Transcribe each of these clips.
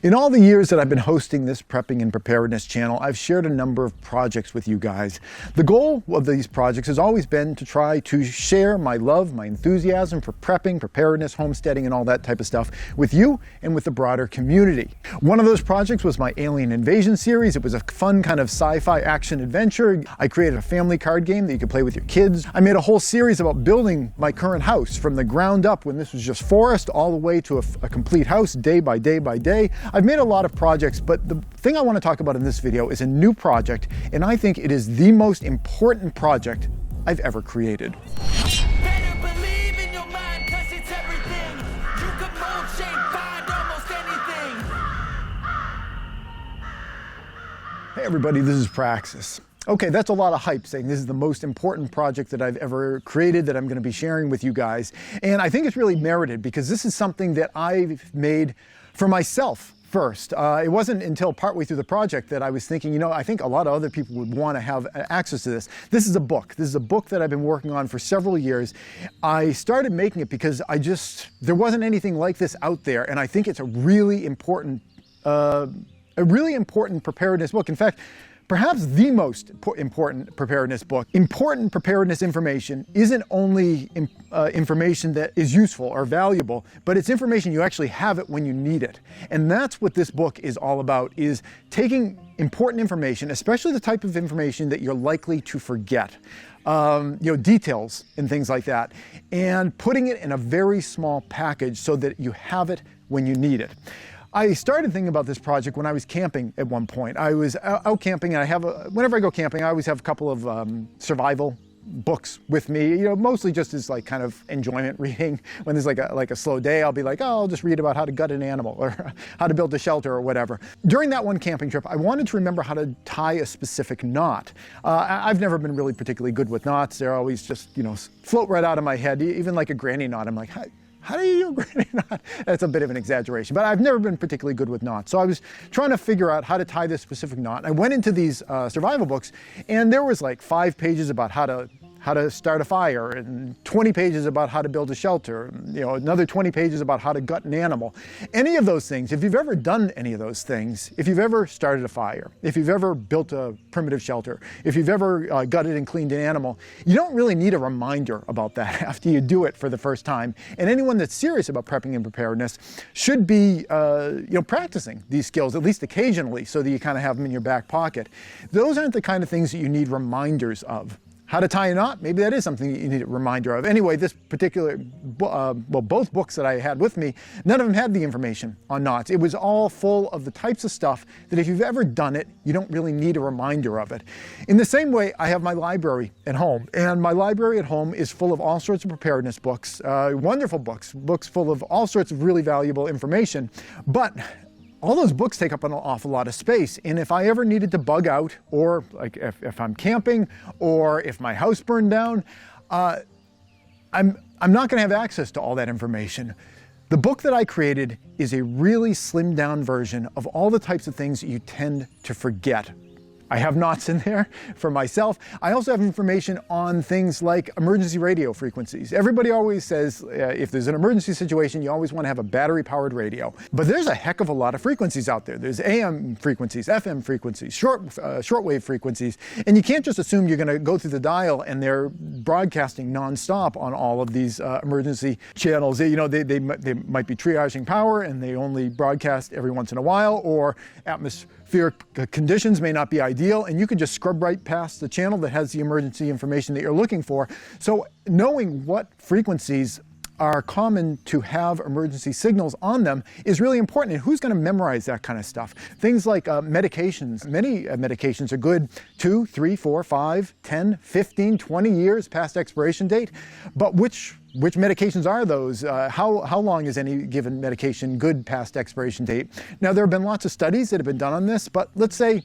In all the years that I've been hosting this Prepping and Preparedness channel, I've shared a number of projects with you guys. The goal of these projects has always been to try to share my love, my enthusiasm for prepping, preparedness, homesteading, and all that type of stuff with you and with the broader community. One of those projects was my Alien Invasion series. It was a fun kind of sci-fi action adventure. I created a family card game that you could play with your kids. I made a whole series about building my current house from the ground up when this was just forest all the way to a complete house day by day by day. I've made a lot of projects, but the thing I want to talk about in this video is a new project, and I think it is the most important project I've ever created. Better believe in your mind, 'cause it's everything. You could mold, shape, find almost anything. Hey everybody, this is Praxis. Okay, that's a lot of hype saying this is the most important project that I've ever created that I'm going to be sharing with you guys. And I think it's really merited because this is something that I've made for myself first. It wasn't until partway through the project that I was thinking, you know, I think a lot of other people would want to have access to this. This is a book. This is a book that I've been working on for several years. I started making it because there wasn't anything like this out there, and I think it's a really important preparedness book. In fact, perhaps the most important preparedness book. Important preparedness information isn't only information that is useful or valuable, but it's information you actually have it when you need it. And that's what this book is all about, is taking important information, especially the type of information that you're likely to forget, details and things like that, and putting it in a very small package so that you have it when you need it. I started thinking about this project when I was camping at one point. I was out camping, and whenever I go camping, I always have a couple of survival books with me, mostly just as like kind of enjoyment reading. When there's like a slow day, I'll be like, oh, I'll just read about how to gut an animal or how to build a shelter or whatever. During that one camping trip, I wanted to remember how to tie a specific knot. I've never been really particularly good with knots. They're always just, float right out of my head. Even like a granny knot, I'm like, how do you do a granny knot? That's a bit of an exaggeration, but I've never been particularly good with knots. So I was trying to figure out how to tie this specific knot. I went into these survival books, and there was like 5 pages about how to start a fire, and 20 pages about how to build a shelter, another 20 pages about how to gut an animal. Any of those things, if you've ever done any of those things, if you've ever started a fire, if you've ever built a primitive shelter, if you've ever gutted and cleaned an animal, you don't really need a reminder about that after you do it for the first time. And anyone that's serious about prepping and preparedness should be practicing these skills at least occasionally so that you kind of have them in your back pocket. Those aren't the kind of things that you need reminders of. How to tie a knot, maybe that is something you need a reminder of. Anyway, this particular, both books that I had with me, none of them had the information on knots. It was all full of the types of stuff that if you've ever done it, you don't really need a reminder of it. In the same way, I have my library at home, and my library at home is full of all sorts of preparedness books, wonderful books full of all sorts of really valuable information, but all those books take up an awful lot of space, and if I ever needed to bug out, or like if I'm camping, or if my house burned down, I'm not going to have access to all that information. The book that I created is a really slimmed down version of all the types of things that you tend to forget. I have knots in there for myself. I also have information on things like emergency radio frequencies. Everybody always says if there's an emergency situation, you always want to have a battery-powered radio. But there's a heck of a lot of frequencies out there. There's AM frequencies, FM frequencies, shortwave frequencies, and you can't just assume you're going to go through the dial and they're broadcasting nonstop on all of these emergency channels. They might be triaging power and they only broadcast every once in a while, or atmospheric conditions may not be ideal, and you can just scrub right past the channel that has the emergency information that you're looking for. So knowing what frequencies are common to have emergency signals on them is really important. And who's going to memorize that kind of stuff? Things like medications. Many medications are good 2, 3, 4, 5, 10, 15, 20 years past expiration date. But which medications are those? How long is any given medication good past expiration date? Now, there have been lots of studies that have been done on this, but let's say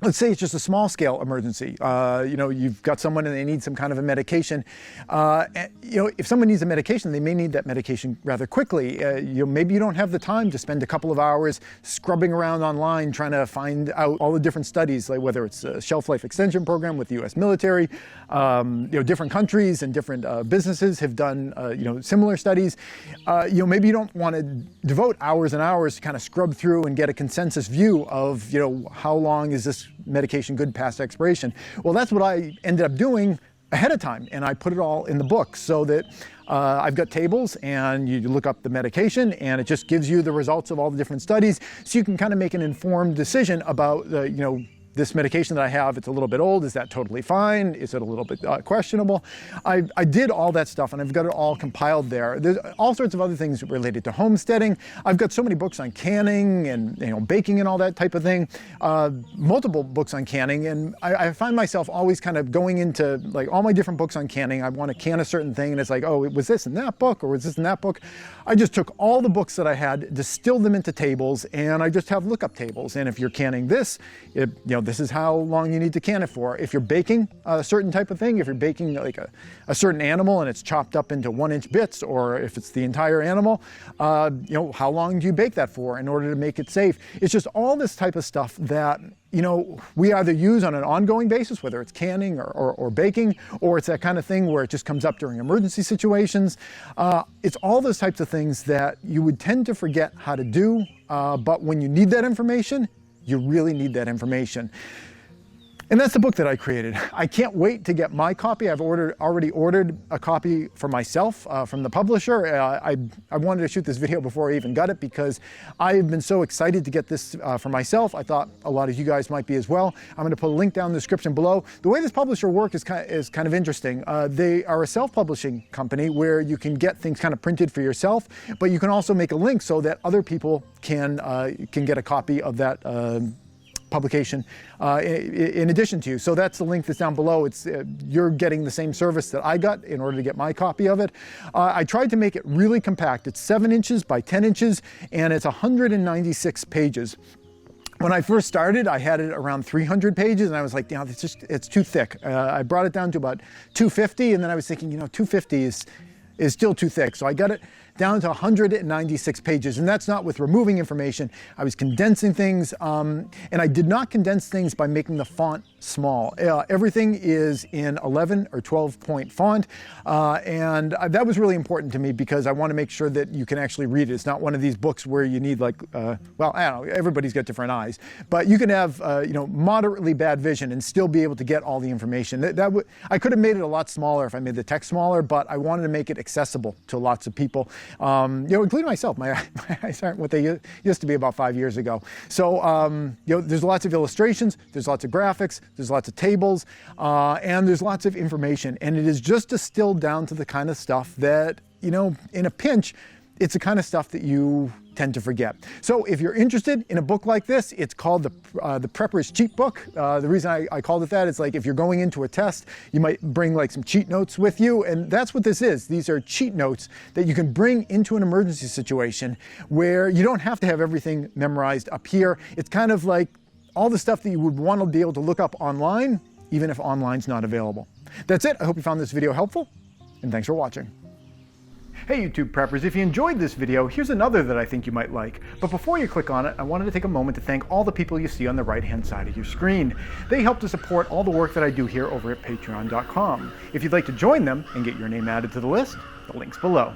let's say it's just a small scale emergency. You've got someone and they need some kind of a medication. If someone needs a medication, they may need that medication rather quickly. Maybe you don't have the time to spend a couple of hours scrubbing around online trying to find out all the different studies, like whether it's a shelf life extension program with the U.S. military. Different countries and different businesses have done similar studies. Maybe you don't want to devote hours and hours to kind of scrub through and get a consensus view of how long is this medication good past expiration. Well, that's what I ended up doing ahead of time, and I put it all in the book so that I've got tables, and you look up the medication and it just gives you the results of all the different studies, so you can kind of make an informed decision about this medication that I have. It's a little bit old. Is that totally fine? Is it a little bit questionable? I did all that stuff, and I've got it all compiled there. There's all sorts of other things related to homesteading. I've got so many books on canning and baking and all that type of thing. Multiple books on canning, and I find myself always kind of going into like all my different books on canning. I want to can a certain thing, and it's like, oh, was this in that book, or was this in that book? I just took all the books that I had, distilled them into tables, and I just have lookup tables. And if you're canning this, this is how long you need to can it for. If you're baking a certain type of thing, if you're baking like a certain animal and it's chopped up into 1-inch bits, or if it's the entire animal, how long do you bake that for in order to make it safe? It's just all this type of stuff that we either use on an ongoing basis, whether it's canning or baking, or it's that kind of thing where it just comes up during emergency situations. It's all those types of things that you would tend to forget how to do, but when you need that information, you really need that information. And that's the book that I created. I can't wait to get my copy. I've already ordered a copy for myself from the publisher. I wanted to shoot this video before I even got it because I've been so excited to get this for myself. I thought a lot of you guys might be as well. I'm going to put a link down in the description below. The way this publisher works is kind of interesting. They are a self-publishing company where you can get things kind of printed for yourself, but you can also make a link so that other people can get a copy of that publication in addition to you. So that's the link that's down below. It's you're getting the same service that I got in order to get my copy of it. I tried to make it really compact. It's 7 inches by 10 inches, and it's 196 pages. When I first started, I had it around 300 pages, and I was like, it's too thick. I brought it down to about 250, and then I was thinking, 250 is still too thick. So I got it down to 196 pages, and that's not with removing information. I was condensing things, and I did not condense things by making the font small. Everything is in 11 or 12 point font, and that was really important to me because I want to make sure that you can actually read it. It's not one of these books where you need well, I don't know, everybody's got different eyes, but you can have moderately bad vision and still be able to get all the information. I could have made it a lot smaller if I made the text smaller, but I wanted to make it accessible to lots of people. Including myself. My eyes aren't what they used to be about 5 years ago. So, there's lots of illustrations, there's lots of graphics, there's lots of tables, and there's lots of information. And it is just distilled down to the kind of stuff that, in a pinch, it's the kind of stuff that you tend to forget. So if you're interested in a book like this, it's called the Prepper's Cheat Book. The reason I called it that is like if you're going into a test, you might bring like some cheat notes with you, and that's what this is. These are cheat notes that you can bring into an emergency situation where you don't have to have everything memorized up here. It's kind of like all the stuff that you would want to be able to look up online, even if online's not available. That's it. I hope you found this video helpful, and thanks for watching. Hey YouTube preppers, if you enjoyed this video, here's another that I think you might like. But before you click on it, I wanted to take a moment to thank all the people you see on the right-hand side of your screen. They help to support all the work that I do here over at patreon.com. If you'd like to join them and get your name added to the list, the link's below.